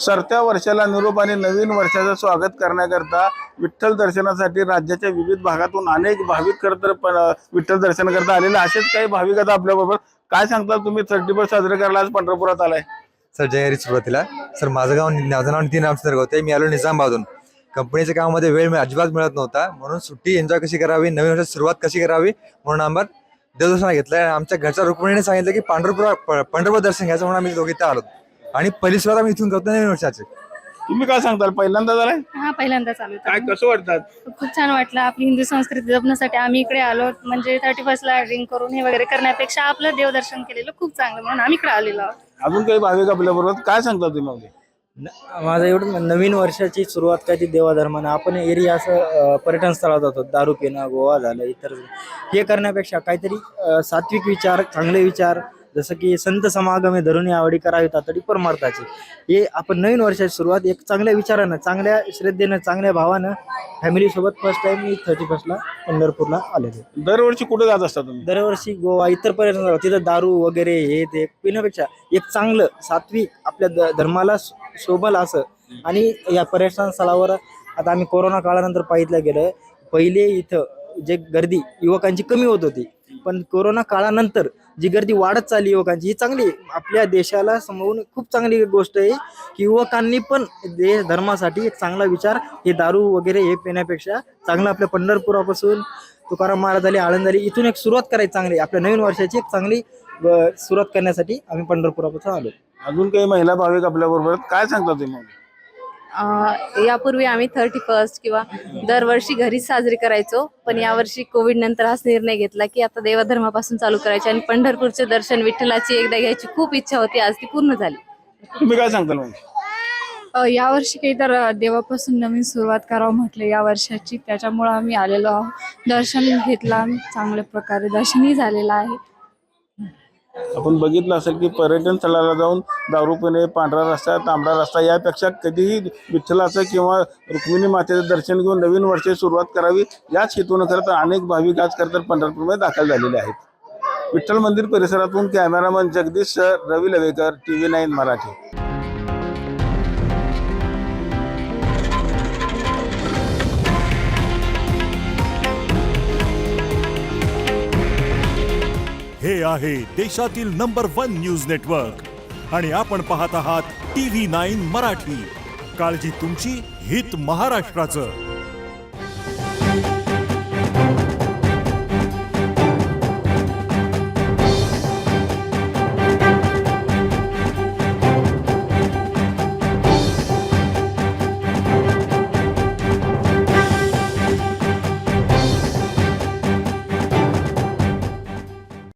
सरत्या वर्षाला निरोप आणि नवीन वर्षाचं स्वागत करण्याकरता विठ्ठल दर्शनासाठी राज्याच्या विविध भागातून अनेक भाविक विठ्ठल दर्शन करता आलेले असेच काही भाविक आता आपल्याबरोबर. काय सांगता तुम्ही 31 साजरे करायला आज पंढरपुरात आलाय? सर जानेवारी सुरुवातीला सर माझं नाव नितीन रामचंद्र आहे. मी आलो निजामाबादून. कंपनीच्या कामामध्ये वेळ अजिबात मिळत नव्हता, म्हणून सुट्टी एन्जॉय कशी करावी, नवीन वर्षाची सुरुवात कशी करावी म्हणून आम्हाला देवदर्शन घेतलंय. आमच्या घरच्या रुक्मिणीने सांगितलं की पंढरपूर दर्शन घ्यायचं म्हणून आम्ही दोघे इथं आलो आणि पहिली सुरुवात आम्ही इथून करतो नवीन वर्षाची. तुम्ही काय सांगताल, पहिल्यांदा झालाय? हा, पहिल्यांदा चालू. काय कसं वाटतात? खूप छान वाटलं. आपली हिंदू संस्कृती जपण्यासाठी आम्ही इकडे आलो. म्हणजे 31 ला ड्रिंक करून हे वगैरे करण्यापेक्षा आपलं देवदर्शन केलेलं खूप चांगलं म्हणून आम्ही इकडे आलेलो आहोत. अजून काही भाविक आपल्या बरोबर. काय सांगता तुम्ही? माझं एवढं, नवीन वर्षाची सुरुवात काय ती देवाधर्मानं. आपण एरिया असं पर्यटन स्थळात जातो, दारू पिणं, गोवा झालं, इतर हे करण्यापेक्षा काहीतरी सात्विक विचार, चांगले विचार, जसं की संत समागमे धरून आवडी करावी तातडी परमार्थाची, हे आपण नवीन वर्षाची सुरुवात एक चांगल्या विचारानं, चांगल्या श्रद्धेनं, चांगल्या भावानं फॅमिलीसोबत फर्स्ट टाइम मी 31 ला पंढरपूरला आलेलो. दरवर्षी कुठे जात असता तुम्ही? दरवर्षी गोवा, इतर पर्यटन तिथं दारू वगैरे हे ते पिण्यापेक्षा एक चांगलं सात्विक आपल्या धर्माला शोभल असं. आणि या पर्यटन स्थळावर आता आम्ही कोरोना काळानंतर पाहिलं गेलं, पहिले इथं जे गर्दी युवकांची कमी होत होती, पण कोरोना काळानंतर जी गर्दी वाढत चालली युवकांची, ही चांगली आपल्या देशाला समोरून खूप चांगली गोष्ट आहे की युवकांनी पण देश धर्मासाठी एक चांगला विचार, हे दारू वगैरे हे पिण्यापेक्षा चांगलं आपल्या पंढरपुरापासून तुकाराम महाराज झाले, आळंद झाली, इथून एक सुरुवात करायची चांगली आपल्या नवीन वर्षाची एक चांगली सुरुवात करण्यासाठी आम्ही पंढरपुरापासून आलो. अजून काही महिला भाविक आपल्या बरोबर. काय सांगता तुम्ही? यापूर्वी आम्ही 31 किंवा दरवर्षी घरीच साजरी करायचो, पण यावर्षी कोविड नंतर हाच निर्णय घेतला की आता देवधर्मापासून चालू करायचे आणि पंढरपूरचे दर्शन विठ्ठलाची एकदा घ्यायची खूप इच्छा होती, आज ती पूर्ण झाली. तुम्ही काय सांगताल? यावर्षी काही तर देवापासून नवीन सुरुवात करावं म्हटलं या वर्षाची, त्याच्यामुळे आम्ही आलेलो आहोत. दर्शन घेतलं आम्ही, चांगल्या प्रकारे दर्शनही झालेलं आहे. आपण बघितलं असेल की पर्यटन स्थळाला जाऊन दारू पिणे, पांढरा रस्ता, तांबडा रस्ता यापेक्षा कधीही विठ्ठलाचं किंवा रुक्मिणी मातेचं दर्शन घेऊन नवीन वर्षाची सुरुवात करावी, याच हेतून करता अनेक भाविक आज करतात पंढरपूरमध्ये दाखल झालेले आहेत. विठ्ठल मंदिर परिसरातून कॅमेरामन जगदीश रवी लवेकर, TV9 मराठी. हे आहे देशातील नंबर 1 न्यूज नेटवर्क आणि आपण पाहत आहात TV9 मराठी. काळजी तुमची, हित महाराष्ट्राचं.